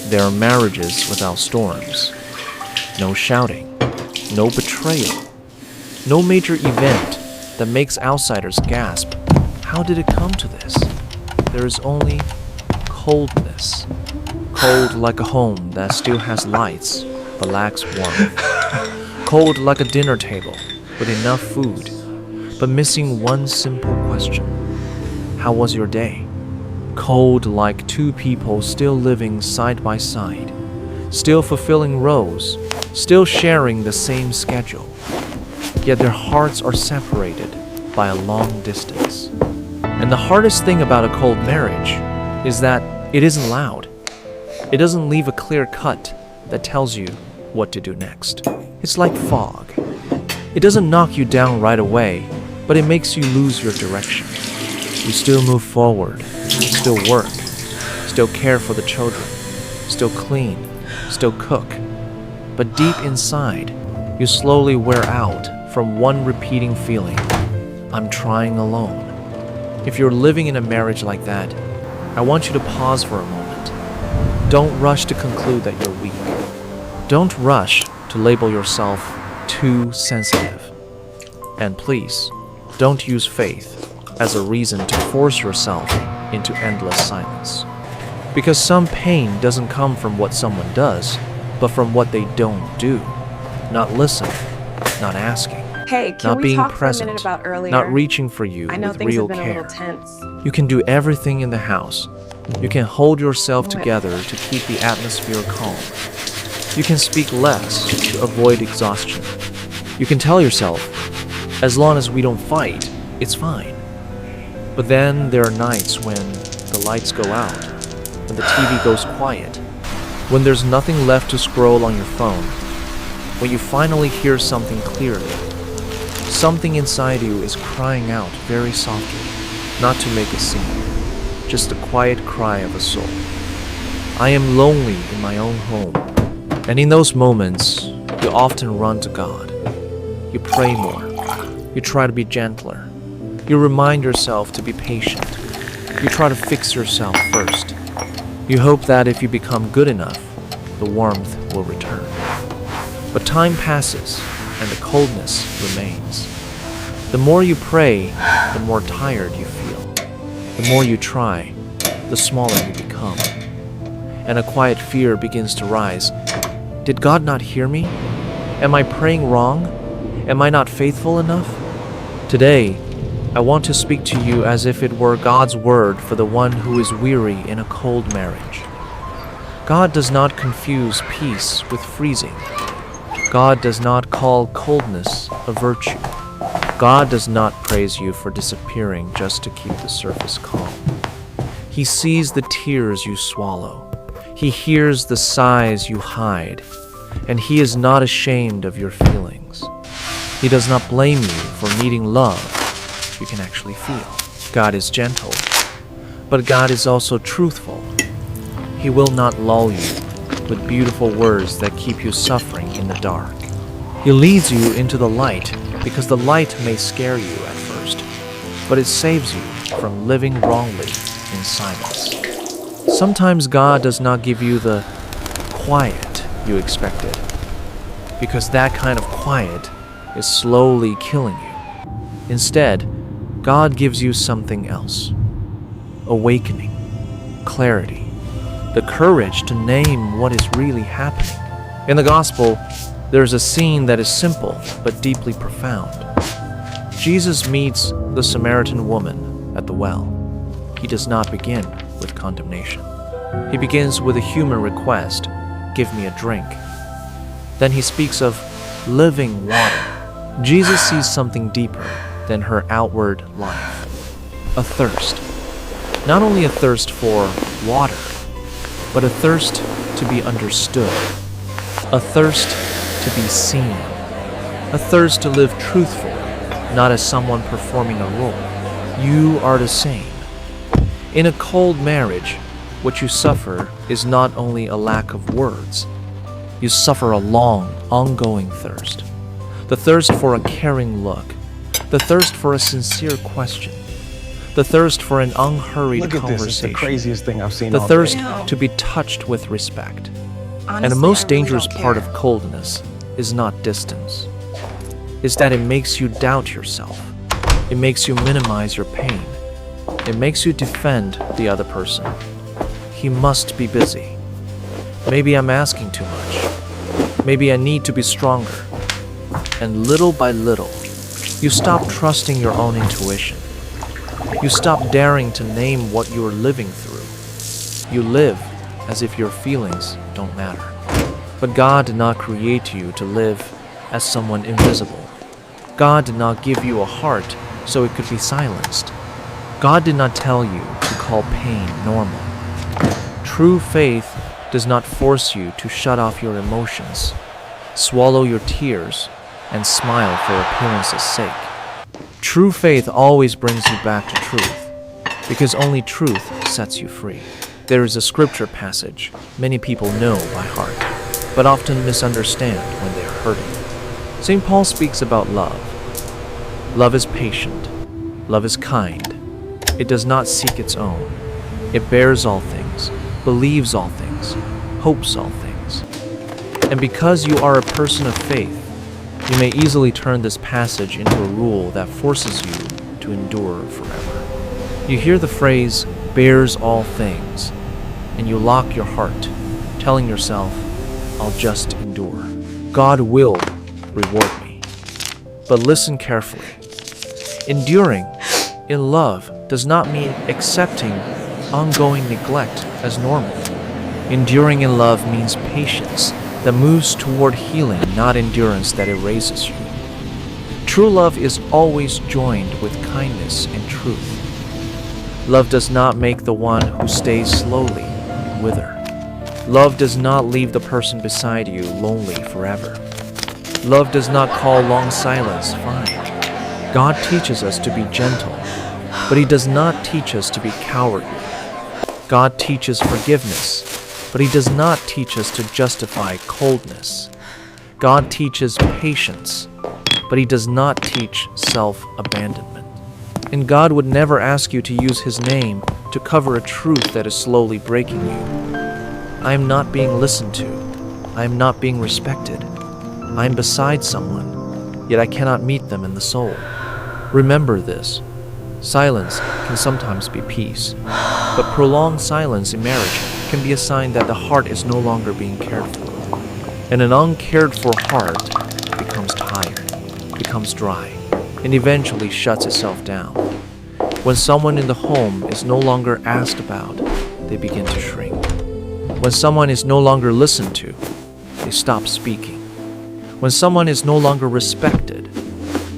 There are marriages without storms. No shouting, no betrayal, no major event that makes outsiders gasp. How did it come to this? There is only coldness. Cold like a home that still has lights but lacks warmth. Cold like a dinner table with enough food but missing one simple question. How was your day? Cold like two people still living side by side, still fulfilling roles, still sharing the same schedule, yet their hearts are separated by a long distance. And the hardest thing about a cold marriage is that it isn't loud. It doesn't leave a clear cut that tells you what to do next. It's like fog. It doesn't knock you down right away, but it makes you lose your direction. You still move forward, still work, still care for the children, still clean, still cook. But deep inside, you slowly wear out from one repeating feeling: I'm trying alone. If you're living in a marriage like that, I want you to pause for a moment. Don't rush to conclude that you're weak. Don't rush to label yourself too sensitive. And please, don't use faith as a reason to force yourself into endless silence. Because some pain doesn't come from what someone does, but from what they don't do. Not listen, not asking, Hey, can not we being talk for a present, minute about earlier? not reaching for you I know with things real have been care. a little tense. You can do everything in the house. You can hold yourself Wait. together to keep the atmosphere calm. You can speak less to avoid exhaustion. You can tell yourself, as long as we don't fight, it's fine. But then there are nights when the lights go out, when the TV goes quiet, when there's nothing left to scroll on your phone, when you finally hear something clearly. Something inside you is crying out very softly, not to make a scene, just the quiet cry of a soul. I am lonely in my own home. And in those moments, you often run to God. You pray more. You try to be gentler. You remind yourself to be patient. You try to fix yourself first. You hope that if you become good enough, the warmth will return. But time passes, and the coldness remains. The more you pray, the more tired you feel. The more you try, the smaller you become. And a quiet fear begins to rise. Did God not hear me? Am I praying wrong? Am I not faithful enough? Today, I want to speak to you as if it were God's word for the one who is weary in a cold marriage. God does not confuse peace with freezing. God does not call coldness a virtue. God does not praise you for disappearing just to keep the surface calm. He sees the tears you swallow. He hears the sighs you hide, and He is not ashamed of your feelings. He does not blame you for needing love you can actually feel. God is gentle, but God is also truthful. He will not lull you with beautiful words that keep you suffering in the dark. He leads you into the light because the light may scare you at first, but it saves you from living wrongly in silence. Sometimes God does not give you the quiet you expected, because that kind of quiet is slowly killing you. Instead, God gives you something else: awakening, clarity, the courage to name what is really happening. In the gospel, there's a scene that is simple but deeply profound. Jesus meets the Samaritan woman at the well. He does not begin with condemnation. He begins with a human request: give me a drink. Then he speaks of living water. Jesus sees something deeper than her outward life. A thirst. Not only a thirst for water, but a thirst to be understood. A thirst to be seen. A thirst to live truthfully, not as someone performing a role. You are the same. In a cold marriage, what you suffer is not only a lack of words. You suffer a long, ongoing thirst. The thirst for a caring look. The thirst for a sincere question. the thirst for an unhurried Look at this. It's the conversation, craziest thing I've seen the all thirst day. to be touched with respect. Honestly, And the I most really dangerous don't part care. of coldness is not distance. It's that it makes you doubt yourself. It makes you minimize your pain. It makes you defend the other person. He must be busy. Maybe I'm asking too much. Maybe I need to be stronger. And little by little, you stop trusting your own intuition. You stop daring to name what you're living through. You live as if your feelings don't matter. But God did not create you to live as someone invisible. God did not give you a heart so it could be silenced. God did not tell you to call pain normal. True faith does not force you to shut off your emotions, swallow your tears, and smile for appearance's sake. True faith always brings you back to truth, because only truth sets you free. There is a scripture passage many people know by heart, but often misunderstand when they are hurting. St. Paul speaks about love. Love is patient. Love is kind. It does not seek its own. It bears all things, believes all things, hopes all things. And because you are a person of faith, you may easily turn this passage into a rule that forces you to endure forever. You hear the phrase, bears all things, and you lock your heart, telling yourself, I'll just endure. God will reward me. But listen carefully. Enduring in love does not mean accepting ongoing neglect as normal. Enduring in love means patience that moves toward healing, not endurance that erases you. True love is always joined with kindness and truth. Love does not make the one who stays slowly wither. Love does not leave the person beside you lonely forever. Love does not call long silence fine. God teaches us to be gentle, but He does not teach us to be cowardly. God teaches forgiveness, but He does not teach us to justify coldness. God teaches patience, but He does not teach self-abandonment. And God would never ask you to use His name to cover a truth that is slowly breaking you. I am not being listened to. I am not being respected. I am beside someone, yet I cannot meet them in the soul. Remember this. Silence can sometimes be peace, but prolonged silence in marriage can be a sign that the heart is no longer being cared for. And an uncared for heart becomes tired, becomes dry, and eventually shuts itself down. When someone in the home is no longer asked about, they begin to shrink. When someone is no longer listened to, they stop speaking. When someone is no longer respected,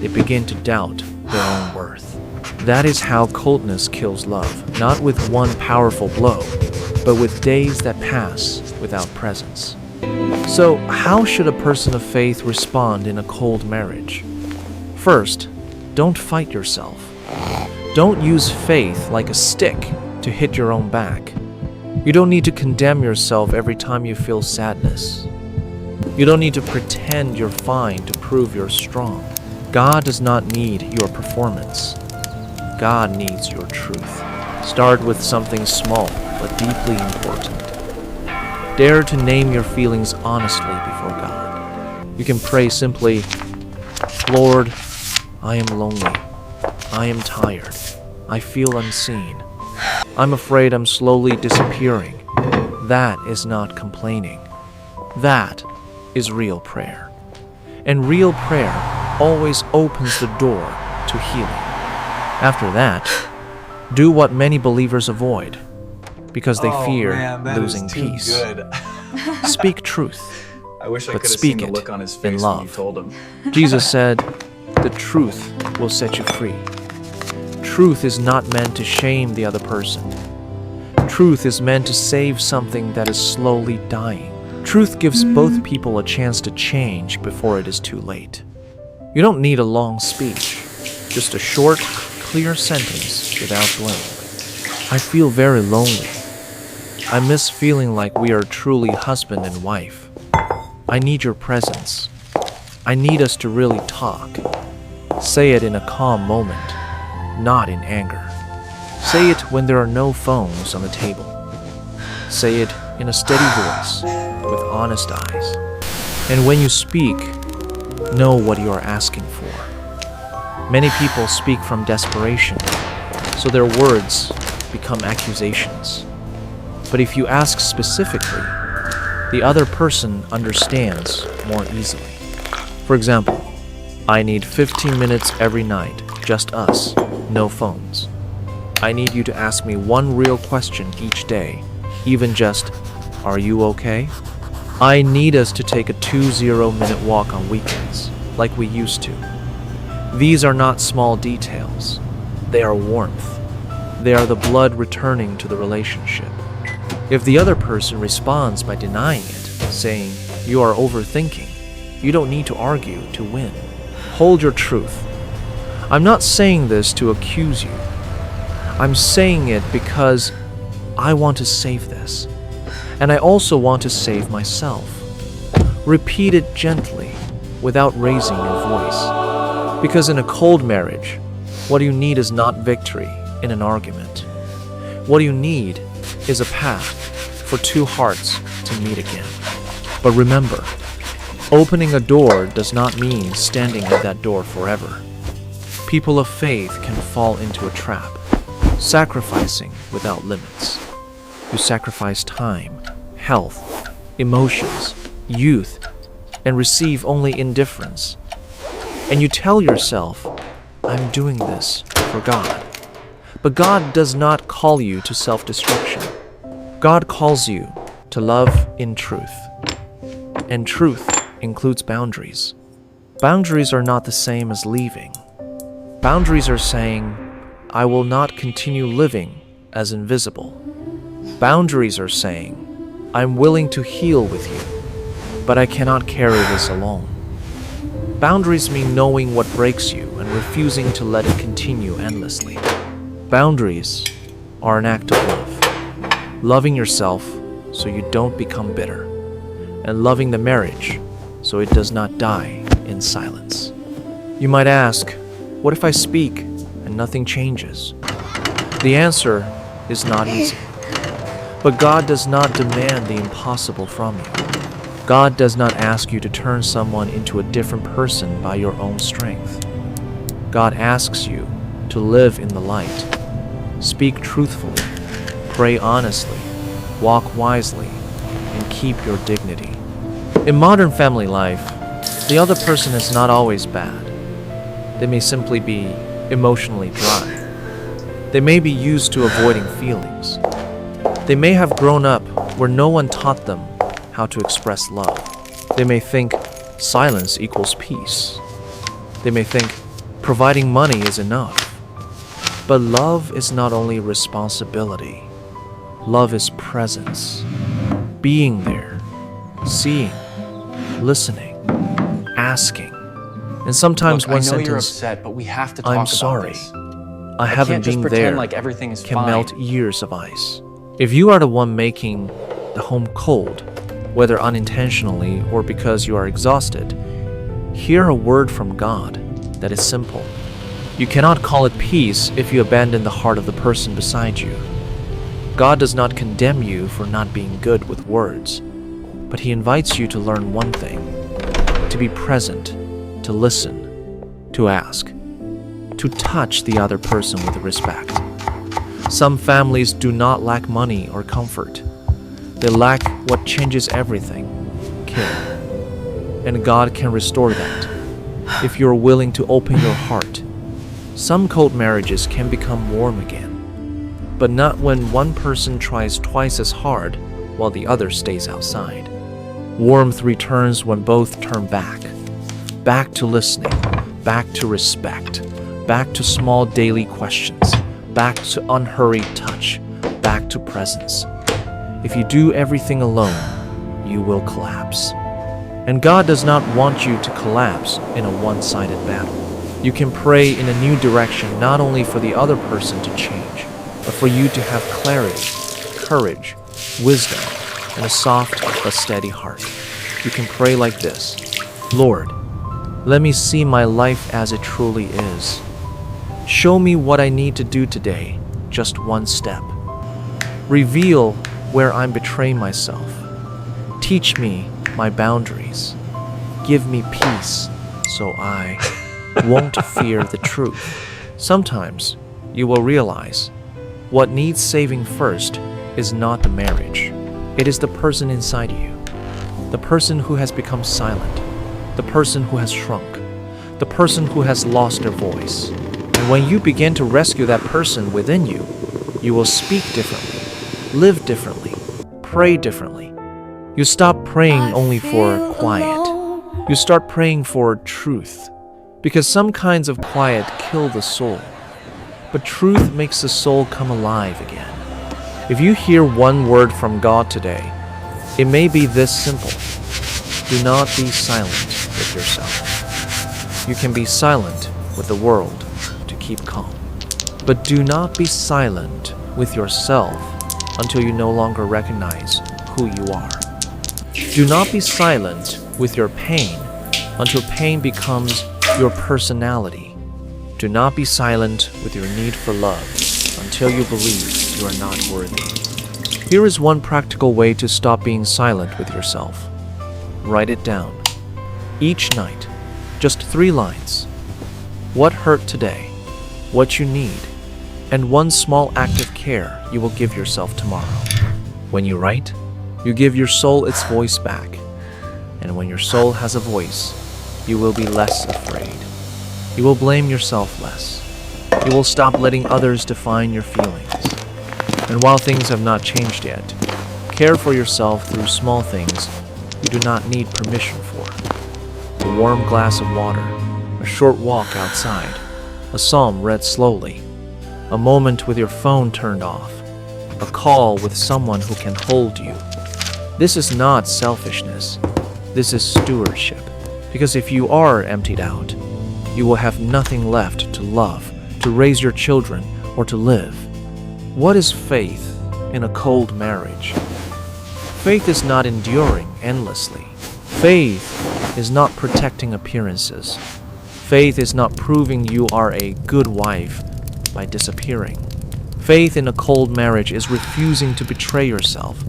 they begin to doubt their own worth. That is how coldness kills love, not with one powerful blow, but with days that pass without presence. So, how should a person of faith respond in a cold marriage? First, don't fight yourself. Don't use faith like a stick to hit your own back. You don't need to condemn yourself every time you feel sadness. You don't need to pretend you're fine to prove you're strong. God does not need your performance. God needs your truth. Start with something small but deeply important. Dare to name your feelings honestly before God. You can pray simply, Lord, I am lonely. I am tired. I feel unseen. I'm afraid I'm slowly disappearing. That is not complaining. That is real prayer. And real prayer always opens the door to healing. After that, do what many believers avoid because they fear losing peace. Good. Speak truth, I wish I but could have speak seen the it look on his in face when you love. told him. Jesus said, the truth will set you free. Truth is not meant to shame the other person. Truth is meant to save something that is slowly dying. Truth gives both people a chance to change before it is too late. You don't need a long speech, just a short, clear sentence without blame. I feel very lonely. I miss feeling like we are truly husband and wife. I need your presence. I need us to really talk. Say it in a calm moment, not in anger. Say it when there are no phones on the table. Say it in a steady voice, with honest eyes. And when you speak, know what you are asking for. Many people speak from desperation, so their words become accusations. But if you ask specifically, the other person understands more easily. For example, I need 15 minutes every night, just us, no phones. I need you to ask me one real question each day, even just, are you okay? I need us to take a 20-minute walk on weekends, like we used to. These are not small details. They are warmth. They are the blood returning to the relationship. If the other person responds by denying it, saying, you are overthinking, you don't need to argue to win. Hold your truth. I'm not saying this to accuse you. I'm saying it because I want to save this. And I also want to save myself. Repeat it gently, without raising your voice. Because in a cold marriage, what you need is not victory in an argument. What you need is a path for two hearts to meet again. But remember, opening a door does not mean standing at that door forever. People of faith can fall into a trap, sacrificing without limits. You sacrifice time, health, emotions, youth, and receive only indifference. And you tell yourself, I'm doing this for God. But God does not call you to self-destruction. God calls you to love in truth. And truth includes boundaries. Boundaries are not the same as leaving. Boundaries are saying, I will not continue living as invisible. Boundaries are saying, I'm willing to heal with you, but I cannot carry this alone. Boundaries mean knowing what breaks you and refusing to let it continue endlessly. Boundaries are an act of love. Loving yourself so you don't become bitter, and loving the marriage so it does not die in silence. You might ask, what if I speak and nothing changes? The answer is not easy. But God does not demand the impossible from you. God does not ask you to turn someone into a different person by your own strength. God asks you to live in the light, speak truthfully, pray honestly, walk wisely, and keep your dignity. In modern family life, the other person is not always bad. They may simply be emotionally dry. They may be used to avoiding feelings. They may have grown up where no one taught them how to express love. They may think silence equals peace. They may think providing money is enough. But love is not only responsibility. Love is presence. Being there, seeing, listening, asking. And sometimes one I know you're sentence, upset, but we have to talk I'm about sorry. this. I haven't can't just been pretend there, like everything is can fine. melt years of ice. If you are the one making the home cold, whether unintentionally or because you are exhausted, hear a word from God that is simple. You cannot call it peace if you abandon the heart of the person beside you. God does not condemn you for not being good with words, but He invites you to learn one thing: to be present, to listen, to ask, to touch the other person with respect. Some families do not lack money or comfort. They lack what changes everything: care. And God can restore that if you're willing to open your heart. Some cold marriages can become warm again, but not when one person tries twice as hard while the other stays outside. Warmth returns when both turn back to listening, back to respect, back to small daily questions, back to unhurried touch, back to presence. If you do everything alone, you will collapse. And God does not want you to collapse in a one-sided battle. You can pray in a new direction not only for the other person to change, but for you to have clarity, courage, wisdom, and a soft but steady heart. You can pray like this: Lord, let me see my life as it truly is. Show me what I need to do today, just one step. Reveal where I'm betraying myself. Teach me my boundaries. Give me peace so I won't fear the truth. Sometimes you will realize what needs saving first is not the marriage. It is the person inside you. The person who has become silent. The person who has shrunk. The person who has lost their voice. And when you begin to rescue that person within you, you will speak differently, live differently, pray differently. You stop praying only for quiet. You start praying for truth. Because some kinds of quiet kill the soul. But truth makes the soul come alive again. If you hear one word from God today, it may be this simple. Do not be silent with yourself. You can be silent with the world to keep calm. But do not be silent with yourself until you no longer recognize who you are. Do not be silent with your pain until pain becomes your personality. Do not be silent with your need for love until you believe you are not worthy. Here is one practical way to stop being silent with yourself. Write it down. Each night, just 3 lines. What hurt today? What you need? And one small act of care you will give yourself tomorrow. When you write, you give your soul its voice back. And when your soul has a voice, you will be less afraid. You will blame yourself less. You will stop letting others define your feelings. And while things have not changed yet, care for yourself through small things you do not need permission for. A warm glass of water, a short walk outside, a psalm read slowly, a moment with your phone turned off, a call with someone who can hold you. This is not selfishness. This is stewardship. Because if you are emptied out, you will have nothing left to love, to raise your children, or to live. What is faith in a cold marriage? Faith is not enduring endlessly. Faith is not protecting appearances. Faith is not proving you are a good wife by disappearing. Faith in a cold marriage is refusing to betray yourself,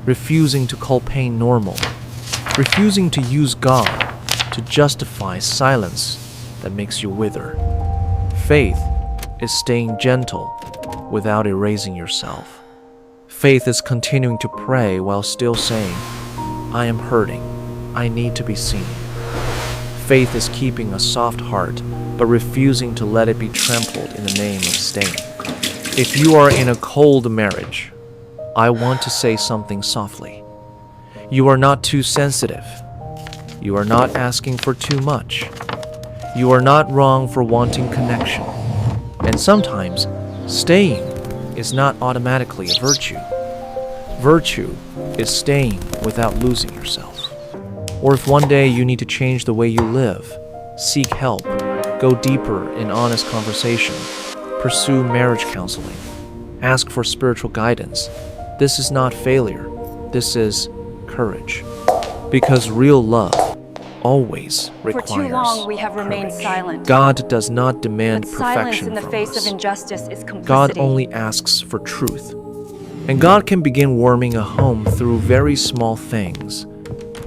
refusing to call pain normal, refusing to use God to justify silence that makes you wither. Faith is staying gentle without erasing yourself. Faith is continuing to pray while still saying, I am hurting. I need to be seen. Faith is keeping a soft heart, but refusing to let it be trampled in the name of staying. If you are in a cold marriage, I want to say something softly. You are not too sensitive. You are not asking for too much. You are not wrong for wanting connection. And sometimes, staying is not automatically a virtue. Virtue is staying without losing yourself. Or if one day you need to change the way you live, seek help, go deeper in honest conversation, pursue marriage counseling, ask for spiritual guidance, this is not failure. This is courage. Because real love always requires For too long we have remained courage. silent. God does not demand But silence perfection in the from face us. of injustice is complicity. God only asks for truth. And God can begin warming a home through very small things.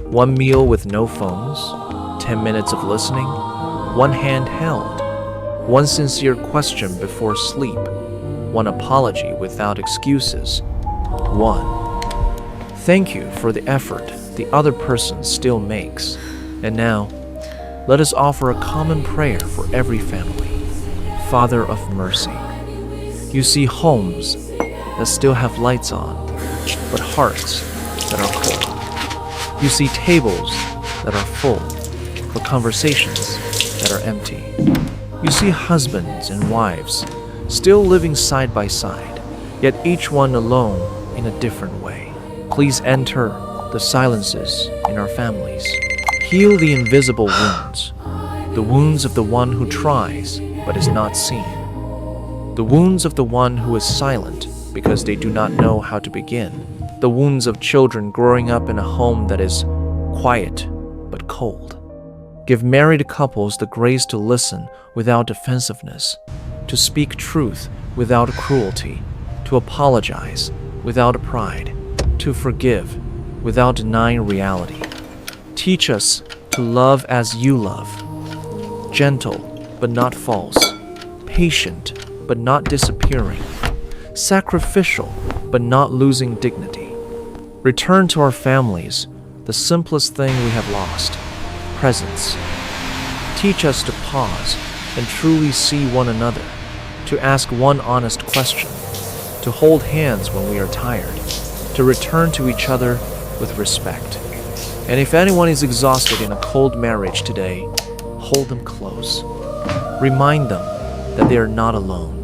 One meal with no phones, 10 minutes of listening, one hand held, one sincere question before sleep, one apology without excuses, one. Thank you for the effort the other person still makes. And now, let us offer a common prayer for every family. Father of mercy, you see homes that still have lights on, but hearts that are cold. You see tables that are full, but conversations that are empty. You see husbands and wives still living side by side, yet each one alone in a different way. Please enter the silences in our families. Heal the invisible wounds, the wounds of the one who tries but is not seen, the wounds of the one who is silent because they do not know how to begin, the wounds of children growing up in a home that is quiet but cold. Give married couples the grace to listen without defensiveness, to speak truth without cruelty, to apologize without pride, to forgive without denying reality. Teach us to love as you love, gentle but not false, patient but not disappearing, sacrificial but not losing dignity. Return to our families the simplest thing we have lost, presence. Teach us to pause and truly see one another, to ask one honest question, to hold hands when we are tired, to return to each other with respect. And if anyone is exhausted in a cold marriage today, hold them close. Remind them that they are not alone.